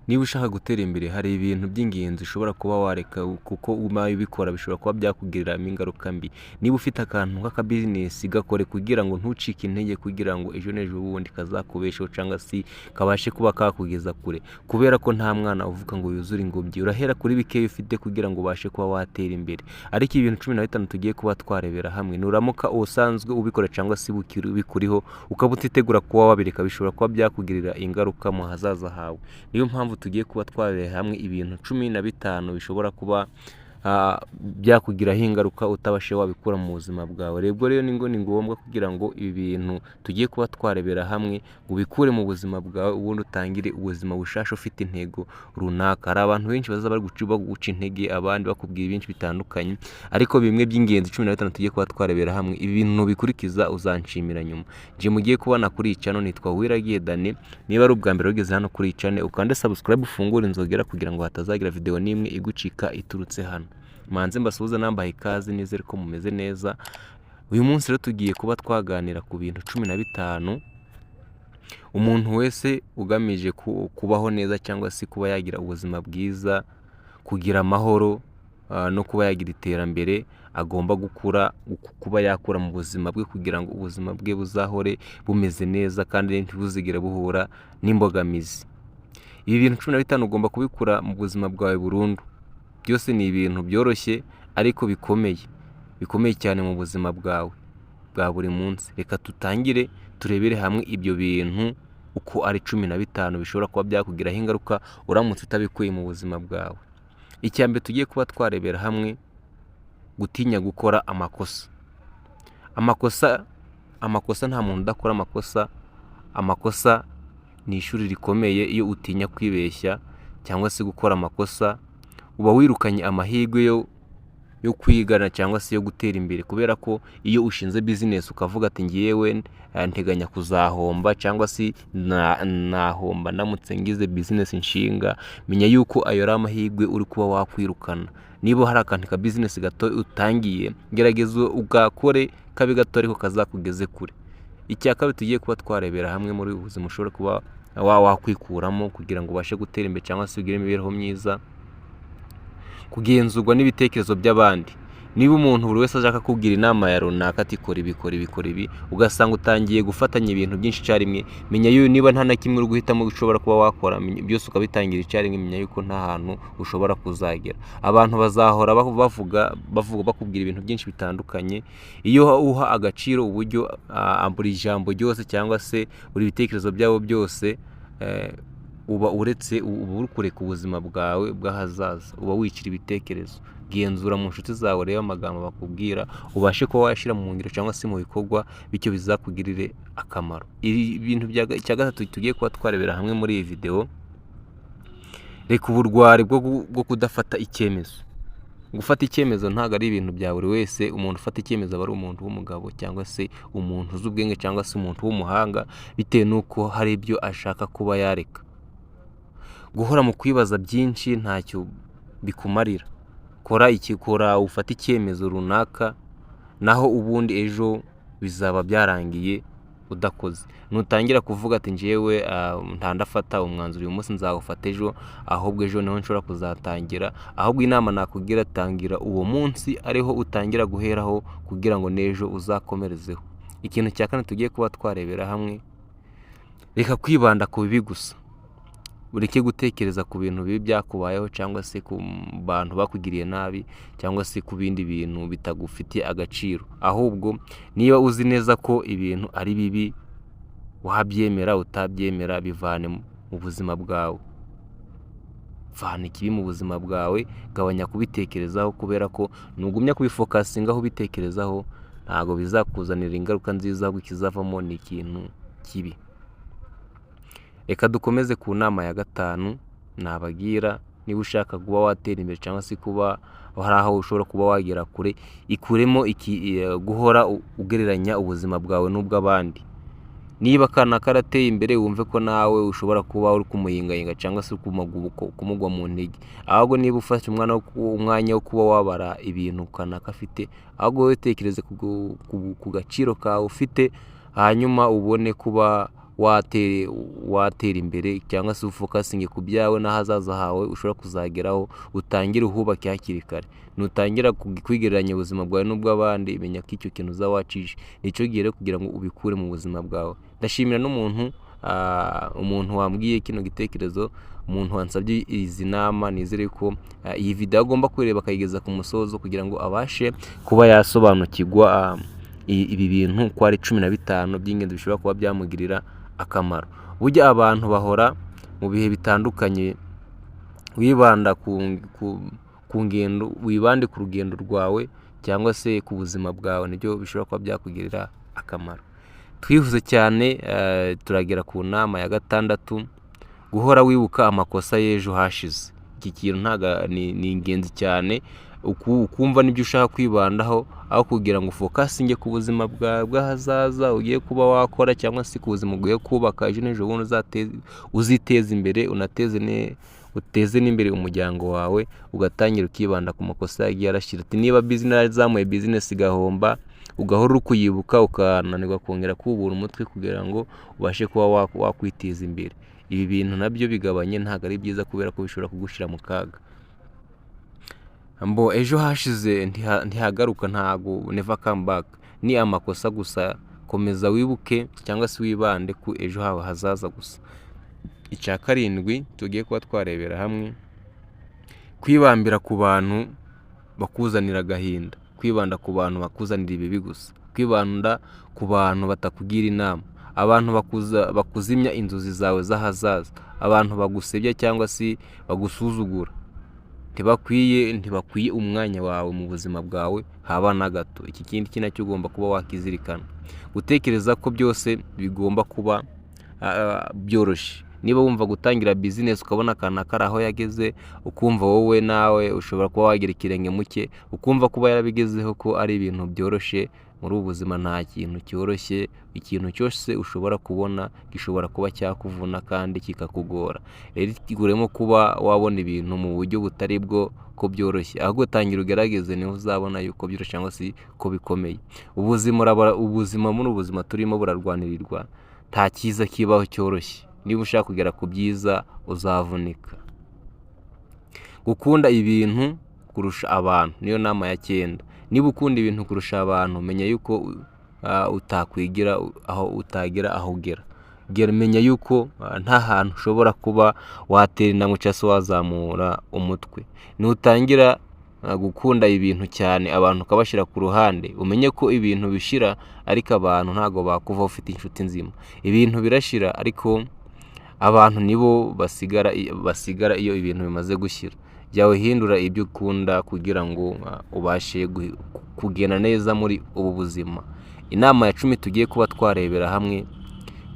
Niba ushaka gutera imbere hari ibintu by'ingenzi ushobora kuba wareka kuko ubaye ubikora bishobora kuba byakugiriramo ingaruka mbi. Niba ufite akantu k'akabizinesi gakore kugira ngo ntucike intege, kugira ngo ejo n'ejo bundi kazakubesheho cyangwa se kabashe kuba kakugeza kure, kubera ko nta mwana uvuga ngo yuzure ingobyi. Urahera kuri bikeya ufite kugira ngo ubashe kuba watera imbere. Ariko ibintu 15 tugiye kuba twarebera hamwe, nuramuka usanzwe ubikora cyangwa se bikuriho ukaba utitegura kuba wabireka, bishobora kuba byakugirira ingaruka mu hazaza hawe. Niyo mpamvu tugiye kuba twarebera hamwe ibintu 15 bishobora kuba byakugiraho ingaruka utabashe wabikura mu buzima bwawe. Rero ni ngombwa kugira ngo ibi bintu tugiye kuba twarebera hamwe ubikure mu buzima bwawe, ubundi utangire ubuzima bushasha ufite intego runaka. Hari abantu benshi baza bari guca intege, abandi bakubwira byinshi bitandukanye, ariko bimwe by'ingenzi 15 tugiye kuba twarebera hamwe, ibi bintu bikurikiza uzanshimira nyuma. Je mugiye kubona kuri channel nitwa Uwiragiye Dani. Niba ari ubwa mbere ugeze hano kuri channel, ukande subscribe ufungure inzogera kugira ngo hatazagira video nimwe igucika iturutse hano. Manze mbasuhuza nambaye ikaze, nizere ko mumeze neza. Uyu munsi rero tugiye kuba twaganira ku bintu 15 umuntu wese ugamije kubaho neza cyangwa se kuba yagira ubuzima bwiza, kugira amahoro no kuba yagira iterambere agomba kuba yakura mu buzima bwe, kugira ngo ubuzima bwe buzahore bumeze neza kandi ntibuzigere buhura n'imbogamizi. Ibi bintu 15 ugomba kubikura mu buzima bwawe burundu. Byose ni ibintu byoroshye ariko bikomeye cyane mu buzima bwawe bwa buri munsi. Reka tutangire turebere hamwe ibyo bintu uko ari 15 bishobora kuba byakugiraho ingaruka uramutse utabikuye mu buzima bwawe. Icyambere tugiye kuba twarebera hamwe, gutinya gukora amakosa. Amakosa nta muntu udakora amakosa. Amakosa ni ishuri rikomeye. Iyo utinya kwibeshya cyangwa se gukora amakosa, uba wirukanye amahirwe yo kwigana cyangwa se yo gutera imbere, kubera ko iyo ushinze business ukavuga ati ngiyewe nteganya kuzahomba cyangwa se nahomba ndamutse ngize business nshinga, menya yuko ayo ari amahirwe uri kuba wakwirukana. Niba hari akantu ka business gato utangiye, gerageza ugakore kabe gato ariko kazakugeze kure. Icya kabiri tugiye kuba twarebera hamwe muri ubu buzima ushobora kuba wakwikuramo kugira ngo ubashe gutera imbere cyangwa se ugire imibereho myiza, kugenzurwa n'ibitekerezo by'abandi. Niba umuntu buri wese ashaka kugira inama ya runaka ati kora ibi, ugasanga utangiye gufatanya ibintu byinshi icyarimwe, menya yuko niba nta na kimwe uri guhitamo ushobora kuba wakora, byose ukabitangira icyarimwe, menya yuko nta hantu ushobora kuzagera. Abantu bazahora bavuga bakubwira ibintu byinshi bitandukanye. Iyo uha agaciro uburyo buri jambo ryose cyangwa se buri bitekerezo byabo byose, uba uretse uri kureka ubuzima bwawe bw'ahazaza, uba wicira ibitekerezo. Genzura mu nshuti zawe rero amagambo bakubwira, ubashe kuba washira mu ngiro cyangwa se mu bikorwa, bityo bizakugirire akamaro. Ibintu cya gatatu tugiye kuba twarebera hamwe muri iyi video, reka uburwari bwo kudafata icyemezo. Gufata icyemezo ntago ari ibintu bya buri wese. Umuntu ufata icyemezo aba ari umuntu w'umugabo cyangwa se umuntu uzi ubwenge cyangwa se umuntu w'umuhanga, bitewe nuko hari ibyo ashaka kuba yareka. Guhora mu kwibaza byinshi ntacyo bikumarira. Kora ufata icyemezo runaka, naho ubundi ejo bizaba byarangiye udakoze. Nutangira kuvuga ati njewe ndafata umwanzuro uyu munsi nzawufata ejo, ahubwo ejo niho nshobora kuzatangira. Ahubwo inama nakugira, tangira uwo munsi ariho utangira guheraho kugira ngo nejo uzakomerezeho. Ikintu cya kane tugiye kuba twarebera hamwe, reka kwibanda ku bibi gusa. Ureke gutekereza ku bintu bibi byakubayeho cyangwa se ku bantu bakugiriye nabi cyangwa se ku bindi bintu bitagufitiye agaciro. Ahubwo niba uzi neza ko ibintu ari bibi, wabyemera utabyemera, bivane mu buzima bwawe. Vana ikibi mu buzima bwawe, gabanya kubitekerezaho, kubera ko nugumya kubifokasingaho ubitekerezaho ntago bizakuzanira ingaruka nziza, ahubwo ikizavamo ni ikintu kibi. Reka dukomeze ku nama ya 5 nabagira. Niba ushaka kuba watera imbere cyangwa se kuba hari aho ushobora kuba wagera kure, ikuremo guhora ugereranya ubuzima bwawe n'ubw'abandi. Niba kana karateye imbere, wumve ko nawe ushobora kuba uri kumuyingayinga cyangwa se kumugwa mu ntege. Ahubwo niba ufashe umwanya wo kuba wabara ibintu kana kafite, ahubwo wetekereze ku gaciro kawe ufite, hanyuma ubone kuba watera imbere cyangwa se ufokasinge ku byawe n'ahazaza hawe ushobora kuzageraho, utangire uhubake hakiri kare. Nutangira kwigereranya ubuzima bwawe n'ubw'abandi, menya ko icyo kintu uzaba wacije. Nicyo gihe rero kugira ngo ubikure mu buzima bwawe. Ndashimira n'umuntu wambwiye kino gitekerezo, umuntu wansabye izi nama. Nizere ko iyi video agomba kureba akayigeza ku musozo kugira ngo abashe kuba yasobanukirwa ibi bintu ko ari 15 by'ingenzi bishobora kuba byamugirira akamaro. Burya abantu bahora mu bihe bitandukanye, wibanda ku ngendo, wibande ku rugendo rwawe cyangwa se ku buzima bwawe, nibyo bishobora kuba byakugirira akamaro. Twihuze cyane, turagera ku nama ya 6, guhora wibuka amakosa y'ejo hashize. Iki kintu ni ingenzi cyane, ukumva nibyo ushaka kwibandaho aho kugira ngo fokasinge ku buzima bw'ahazaza ugiye kuba wakora cyangwa se ku buzima ugiye kubaka ejo n'ejo bundi uziteza imbere, uteze n'imbere umuryango wawe, ugatangira ukibanda ku makosa yagiye arashira. Niba business zamuye business igahomba, ugahora uri kuyibuka ukananirwa kongera kubura umutwe kugira ngo ubashe kuba wakwiteza imbere. Ibi bintu nabyo bigabanye, ntabwo ari byiza kubera ko bishobora kugushira mu kaga. Ejo hashize ntihagaruka, ntago never come back. Ni amakosa gusa, komeza wibuke cyangwa se wibande ku ejo hawe hazaza gusa. Icya 7 tugiye kuba twarebera hamwe, kwibambira ku bantu bakuzanira agahinda, kwibanda ku bantu bakuzanira ibibi gusa, kwibanda ku bantu batakugira inama, abantu bakuzimya inzozi zawe z'ahazaza, abantu bagusebya cyangwa se bagusuzugura. Ntibakwiye umwanya wawe mu buzima bwawe haba na gato. Iki kindi nacyo ugomba kuba wakizirikana, gutekereza ko byose bigomba kuba byoroshye. Niba wumva gutangira business ukabona akana kari aho yageze, ukumva wowe nawe ushobora kuba wagira ikirenge muke, ukumva kuba yarabigezeho ko ari ibintu byoroshye. Muri ubu buzima nta kintu cyoroshye, ikintu cyose ushobora kubona gishobora kuba cyakuvuna kandi kikakugora. Rero iguremo kuba wabona ibintu mu buryo butari bwo ko byoroshye, ahubwo tangira ugerageze, niho uzabona yuko byoroshye cyangwa se ko bikomeye. Ubuzima muri ubuzima turimo burarwanirirwa, nta cyiza kibaho cyoroshye. Niba ushaka kugera ku byiza uzavunika. Gukunda ibintu kurusha abantu niyo nama ya 9. Niba ukunda ibintu kurusha abantu, menya yuko utakwigira aho utagira aho ugera. Menya yuko nta hantu ushobora kuba watera intambwe cyangwa se wazamura umutwe. Nutangira gukunda ibintu cyane, abantu ukabashyira ku ruhande, umenye ko ibintu bishira ariko abantu ntago bakuva ufite inshuti nzima. Ibintu birashira ariko abantu nibo basigara iyo ibintu bimaze gushyira. Jyawe hindura ibyo ukunda kugira ngo ubashe kugenda neza muri ubu buzima. Inama ya 10 tugiye kuba twarebera hamwe,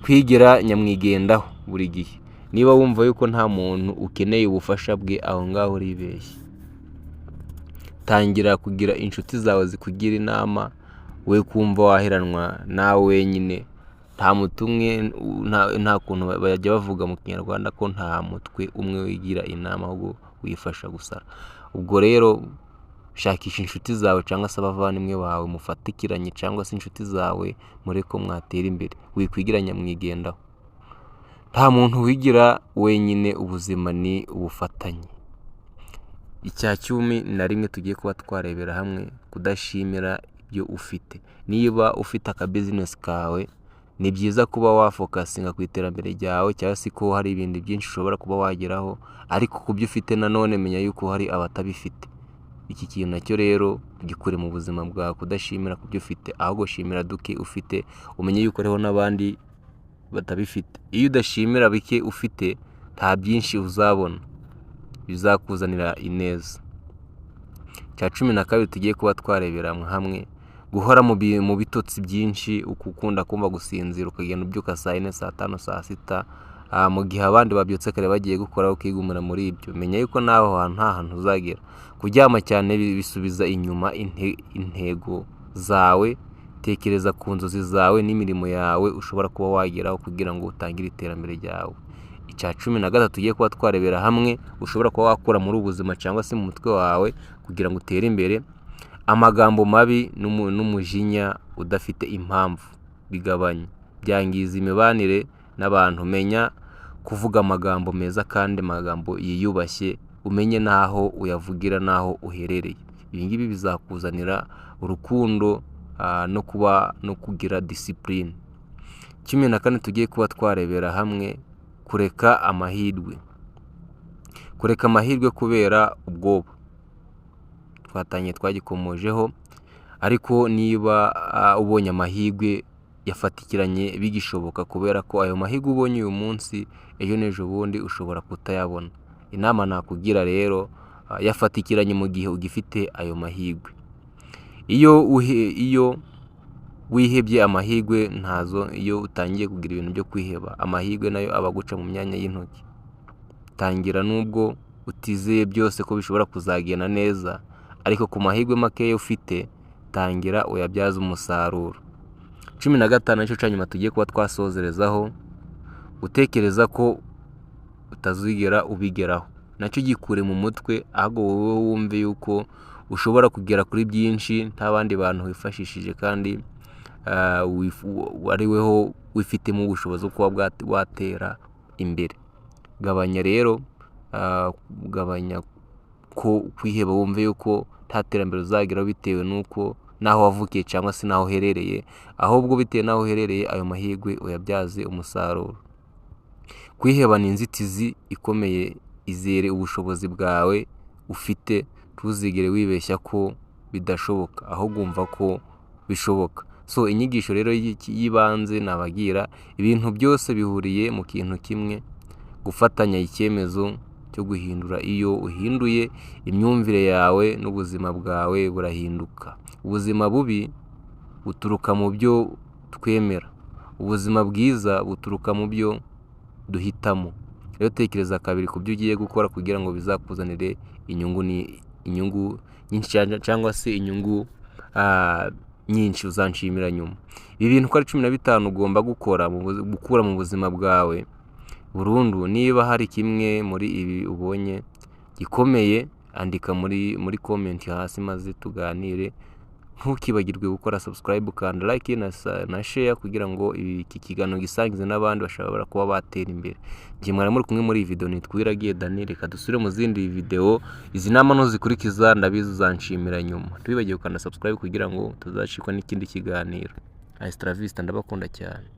kwigira nyamwigendaho buri gihe. Niba wumva yuko nta muntu ukeneye ubufasha bwe, aho ngaho uribeshye. Tangira kugira inshuti zawe zikugira inama, we kumva waheranwa nawe wenyine. Nta mutumwe, nta kuntu bajya bavuga mu Kinyarwanda ko nta mutwe umwe wigira inama ahubwo wifasha gusara. Ubwo rero shakisha inshuti zawe cyangwa se abavandimwe bawe mufatikiranye, cyangwa se inshuti zawe mureko mwatera imbere. Wikwigira nyamwigendaho. Nta muntu wigira wenyine, ubuzima ni ubufatanye. Icya 11 tugiye kuba twarebera hamwe, kudashimira ibyo ufite. Niba ufite aka business kawe, ni byiza kuba wafokasinga ku iterambere ryawe, cyangwa se ko hari ibindi byinshi ushobora kuba wageraho, ariko ku byo ufite nanone menya yuko hari abatabifite. Iki kintu nacyo rero gikure mu buzima bwawe, kudashimira ku byo ufite, ahubwo shimira duke ufite, umenye yuko hariho n'abandi batabifite. Iyo udashimira bike ufite, nta byinshi uzabona bizakuzanira ineza. Cya 12 tugiye kuba twarebera hamwe, guhora mu bitotsi byinshi, ukukunda kumva gusinzira ukagenda ubyuka saa 4, saa 5, saa 6, mu gihe abandi babyutse kare bagiye gukora ukigumira muri ibyo. Menya yuko naho nta hantu uzagera. Kuryama cyane bisubiza inyuma intego zawe. Tekereza ku nzozi zawe n'imirimo yawe ushobora kuba wageraho kugira ngo utangire iterambere ryawe. Icya 13 tugiye kuba twarebera hamwe, ushobora kuba wakora muri ubuzima cyangwa se mu mutwe wawe kugira ngo utere imbere. Amagambo mabi n'umujinya udafite impamvu bigabanya, byangiza imibanire n'abantu. Menya kuvuga amagambo meza kandi amagambo yiyubashye, umenye n'aho uyavugira n'aho uherereye. Ibi ngibi bizakuzanira urukundo no kugira discipline. 14 tugiye kuba twarebera hamwe kureka amahirwe. Kureka amahirwe kubera ubwoba. Twatanye twagikomojeho, ariko niba ubonye amahirwe yafatikiranye bigishoboka, kubera ko ayo mahirwe ubonye uyu munsi ejo n'ejo bundi ushobora kutayabona. Inama nakugira rero, yafatikiranye mu gihe ugifite ayo mahirwe. Iyo wihebye amahirwe ntazo, iyo utangiye kugira ibintu byo kwiheba, amahirwe nayo abaguca mu myanya y'intoki. Tangira nubwo utizeye byose ko bishobora kuzagenda neza, ariko ku mahirwe makeya ufite, tangira uyabyaze umusaruro. 15 nicyo cyanyuma tugiye kuba twasozerezaho. Utekereza ko utazigera ubigeraho, nacyo gikure mu mutwe, ahubwo wowe wumve yuko ushobora kugera kuri byinshi nta bandi bantu wifashishije, kandi ari weho wifitemo ubushobozi bwo kuba watera imbere. Gabanya rero, gabanya ko kwiheba, wumve yuko nta terambere uzageraho bitewe n'uko naho wavukiye cyangwa se naho uherereye, ahubwo bitewe naho uherereye ayo mahirwe uyabyaze umusaruro. Kwiheba ni inzitizi ikomeye. Izere ubushobozi bwawe ufite, ntuzigere wibeshya ko bidashoboka, ahubwo umva ko bishoboka. So inyigisho rero y'ibanze nabagira, ibintu byose bihuriye mu kintu kimwe, gufatanya icyemezo cyo guhindura. Iyo uhinduye imyumvire yawe n'ubuzima bwawe burahinduka. Ubuzima bubi buturuka mu byo twemera, ubuzima bwiza buturuka mu byo duhitamo. Rero tekereza kabiri ku byo ugiye gukora kugira ngo bizakuzanire inyungu nyinshi cyangwa se inyungu nyinshi uzanshimira nyuma. Ibi bintu uko ari 15 ugomba gukura mu buzima bwawe burundu. Niba hari kimwe muri ibi ubonye gikomeye, andika muri comment hasi maze tuganire. Ntukibagirwe gukora subscribe kandi like na share kugira ngo iki kiganiro gisangize n'abandi bashobora kuba batera imbere. Ngiye mwari muri kumwe muri iyi video, nitwiragiye Daniel. Reka dusubire mu zindi video. Izi nama nuzikurikiza ndabizi uzanshimira nyuma. Tubibagiye gukanda subscribe kugira ngo tuzacikwa n'ikindi kiganiro. Extra Vista, ndabakunda cyane.